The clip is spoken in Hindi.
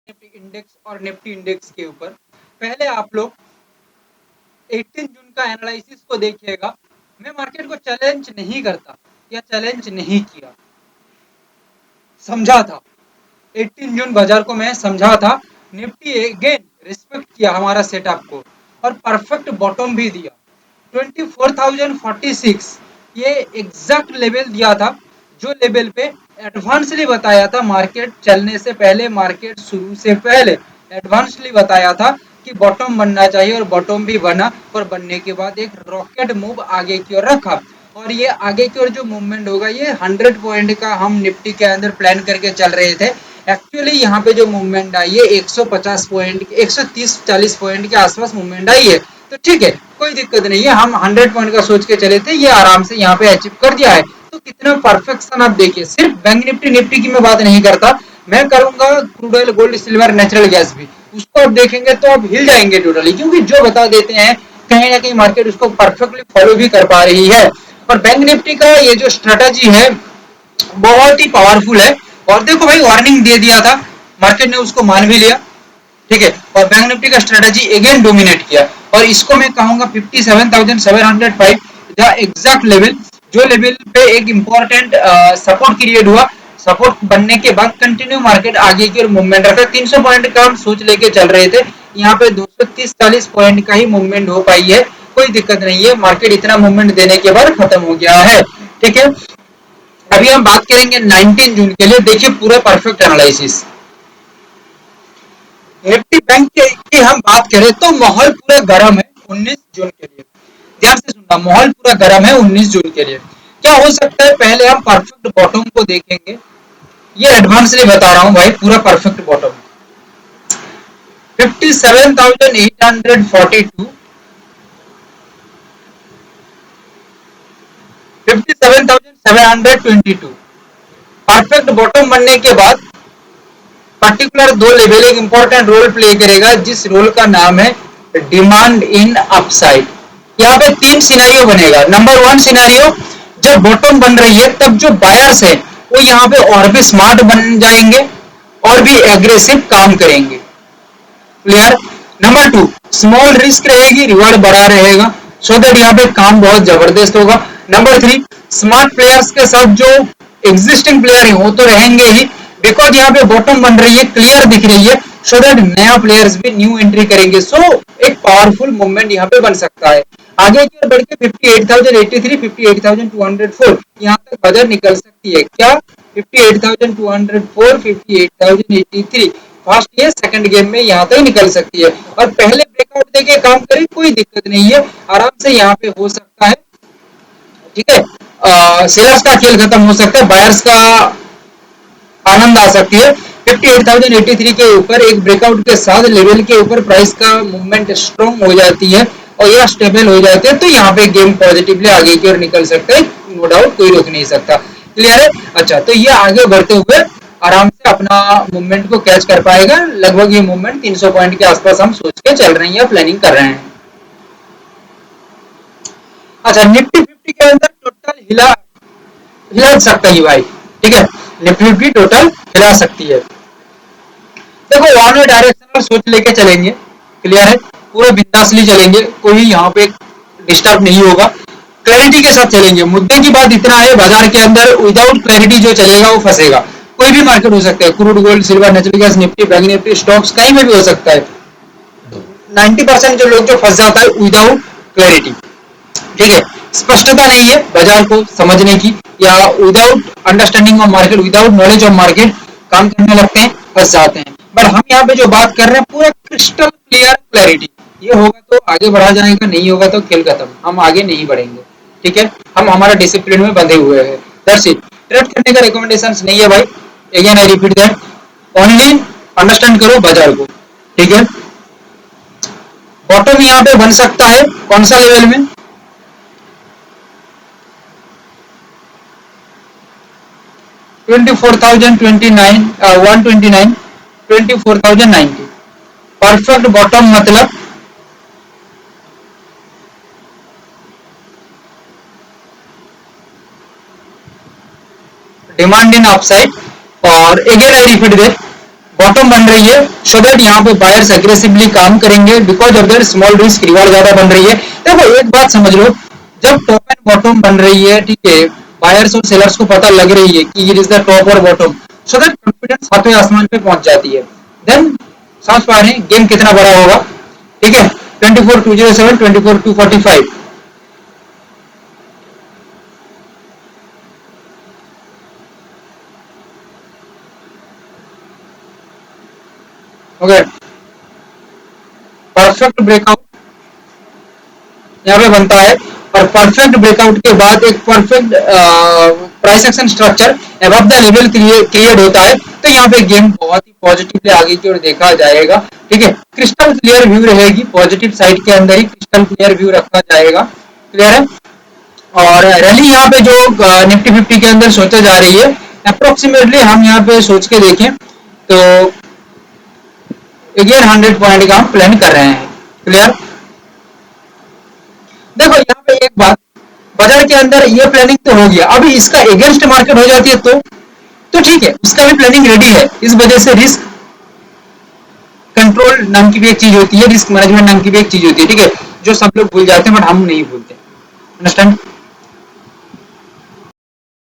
निफ्टी इंडेक्स और निफ्टी इंडेक्स के ऊपर। पहले आप लोग 18 जून का एनालिसिस को देखिएगा। मैं मार्केट को चैलेंज नहीं करता या चैलेंज नहीं किया, समझा था। 18 जून बाजार को मैं समझा था। निफ्टी अगेन रिस्पेक्ट किया हमारा सेटअप को और परफेक्ट बॉटम भी दिया। 24,046 ये एग्जैक्ट लेवल दिया था, जो लेवल पे एडवांसली बताया था मार्केट चलने से पहले, मार्केट शुरू से पहले एडवांसली बताया था कि बॉटम बनना चाहिए और बॉटम भी बना। और बनने के बाद एक रॉकेट मूव आगे की ओर रखा और ये आगे की ओर जो मूवमेंट होगा ये 100 पॉइंट का हम निफ्टी के अंदर प्लान करके चल रहे थे। एक्चुअली यहाँ पे जो मूवमेंट आई है 150 पॉइंट 130-40 पॉइंट के आसपास मूवमेंट आई है, तो ठीक है, कोई दिक्कत नहीं है। हम 100 पॉइंट का सोच के चले थे, ये आराम से यहाँ पे अचीव कर दिया है। तो कितना परफेक्शन आप देखिए। सिर्फ बैंक निफ्टी निफ्टी की मैं बात नहीं करता, मैं करूंगा crude oil, gold, silver, natural gas भी। उसको आप देखेंगे तो आप हिल जाएंगे टोटली, क्योंकि जो बता देते हैं कहीं ना कहीं मार्केट उसको परफेक्टली फॉलो भी कर पा रही है। और बैंक निफ्टी का ये जो स्ट्रेटजी है बहुत ही पावरफुल है। और देखो भाई, वार्निंग दे दिया था, मार्केट ने उसको मान भी लिया, ठीक है। और बैंक निफ्टी का स्ट्रेटजी अगेन डोमिनेट किया और इसको मैं कहूंगा 57,705 द एग्जैक्ट लेवल, जो लेवल पे एक इंपॉर्टेंट सपोर्ट क्रिएट हुआ। सपोर्ट बनने के बाद कंटिन्यू मार्केट आगे की ओर मूवमेंट रखा। 300 पॉइंट का हम सोच लेके चल रहे थे, यहाँ पे 230-40 पॉइंट का ही मूवमेंट हो पाई है। कोई दिक्कत नहीं है, मार्केट इतना मूवमेंट देने के बाद खत्म हो गया है, ठीक है। अभी हम बात करेंगे 19 जून के लिए। देखिए पूरा परफेक्ट एनालिसिस। निफ्टी बैंक की हम बात करें तो माहौल पूरा गर्म है 19 जून के लिए। ध्यान से सुनना, माहौल पूरा गर्म है 19 जून के लिए। क्या हो सकता है, पहले हम परफेक्ट बॉटम को देखेंगे। ये एडवांसली बता रहा हूं भाई, पूरा परफेक्ट बॉटम 57,842, 57,722 परफेक्ट बॉटम बनने के बाद पर्टिकुलर दो लेवल एक इंपॉर्टेंट रोल प्ले करेगा, जिस रोल का नाम है डिमांड इन अपसाइड। यहाँ पे तीन सिनेरियो बनेगा। नंबर वन सिनेरियो, जब बॉटम बन रही है तब जो बायर्स है वो यहाँ पे और भी स्मार्ट बन जाएंगे और भी एग्रेसिव काम करेंगे। Clear. Number two, small risk रहेगी, रिवॉर्ड बड़ा रहेगा, सो दैट यहाँ पे काम बहुत जबरदस्त होगा। नंबर थ्री, स्मार्ट प्लेयर्स के साथ जो एग्जिस्टिंग प्लेयर है वो तो रहेंगे ही, बिकॉज यहाँ पे बॉटम बन रही है, क्लियर दिख रही है, सो दैट नया प्लेयर्स भी न्यू एंट्री करेंगे। सो एक पावरफुल मूवमेंट यहाँ पे बन सकता है। आगे की ओर बढ़ के 58,083, 58,204 यहाँ तक बाजार निकल सकती है। क्या 58,204, 58,083 फास्ट ये सेकंड गेम में यहाँ तक निकल सकती है। और पहले ब्रेकआउट देके काम करे, कोई दिक्कत नहीं है, आराम से यहाँ पे हो सकता है, ठीक है। सेलर्स का खेल खत्म हो सकता है, बायर्स का आनंद आ सकती है। 58,083 के ऊपर एक ब्रेकआउट के साथ लेवल के ऊपर प्राइस का मूवमेंट स्ट्रॉन्ग हो जाती है और यह स्टेबल हो जाते हैं, तो यहाँ पे गेम पॉजिटिवली आगे की ओर निकल सकता है, नो डाउट, कोई रोक नहीं सकता। क्लियर है। अच्छा, तो ये आगे बढ़ते हुए आराम से अपना मूवमेंट को कैच कर पाएगा। लगभग ये मूवमेंट 300 पॉइंट के आसपास हम सोच के चल रहे हैं या प्लानिंग कर रहे हैं। अच्छा, निफ्टी 50 के अंदर टोटल हिला हिला सकता है भाई, ठीक है। निफ्टी 50 टोटल हिला सकती है। देखो, वन वे डायरेक्शनल सोच लेके चलेंगे, क्लियर है, पूरे बिंदासली चलेंगे, कोई यहाँ पे डिस्टर्ब नहीं होगा, क्लैरिटी के साथ चलेंगे। मुद्दे की बात इतना है, बाजार के अंदर विदाउट क्लैरिटी जो चलेगा वो फंसेगा। कोई भी मार्केट हो सकता है, crude, gold, silver, natural gas, Nifty, bank Nifty, stocks कहीं में भी हो सकता है। 90% जो लोग जो फंस जाता है विदाउट क्लैरिटी, ठीक है, स्पष्टता नहीं है बाजार को समझने की, या without understanding of market, without knowledge of market काम करने लगते हैं, फंस जाते हैं। बट हम यहाँ पे जो बात कर रहे हैं पूरा क्रिस्टल क्लियर क्लैरिटी, ये होगा तो आगे बढ़ा जाएगा, नहीं होगा तो खेल खत्म, हम आगे नहीं बढ़ेंगे, ठीक है। हम हमारा डिसिप्लिन में बंधे हुए हैं, दैट्स इट। ट्रेड करने का रिकमेंडेशंस नहीं है भाई, again I repeat that, only understand करो बाजार को, ठीक है। बॉटम यहाँ पे बन सकता है कौन सा लेवल में, 24,029, 129, 24,090 परफेक्ट बॉटम, मतलब डिमांड इन अपसाइड। और again I repeat that, bottom बन रही है, सो दैट यहाँ पे बायर्स एग्रेसिवली काम करेंगे, because of their small risk reward ज्यादा बन रही है। देखो एक बात समझ लो, जब टॉप एंड बॉटम बन रही है, ठीक है, बायर्स और सेलर्स को पता लग रही है कि इट इज द टॉप और बॉटम, सो दैट कॉन्फिडेंस सातवें आसमान पे पहुंच जाती है। देन समझ पा रहे हैं गेम कितना बड़ा होगा, ठीक है। 24,207, 24,245, ओके। परफेक्ट ब्रेकआउट यहाँ पे बनता है, और परफेक्ट ब्रेकआउट के बाद एक perfect price action structure above the level create होता है, तो यहाँ पे गेम बहुत ही पॉजिटिवली आगे की ओर देखा जाएगा, ठीक है। क्रिस्टल क्लियर व्यू रहेगी, पॉजिटिव साइड के अंदर ही क्रिस्टल क्लियर व्यू रखा जाएगा, क्लियर है। और रैली यहाँ पे जो निफ्टी 50 के अंदर सोचा जा रही है, अप्रोक्सीमेटली हम यहाँ पे सोच के देखें तो अगेन 100 पॉइंट का हम प्लान कर रहे हैं, क्लियर। देखो यहाँ पे एक बात, बाजार के अंदर ये प्लानिंग तो हो गया, अभी इसका अगेंस्ट मार्केट हो जाती है तो ठीक है, उसका भी प्लानिंग रेडी है। इस वजह से रिस्क कंट्रोल नाम की भी एक चीज होती है, रिस्क मैनेजमेंट नाम की भी एक चीज होती है, ठीक है, जो सब लोग भूल जाते हैं बट हम नहीं भूलते, अंडरस्टैंड।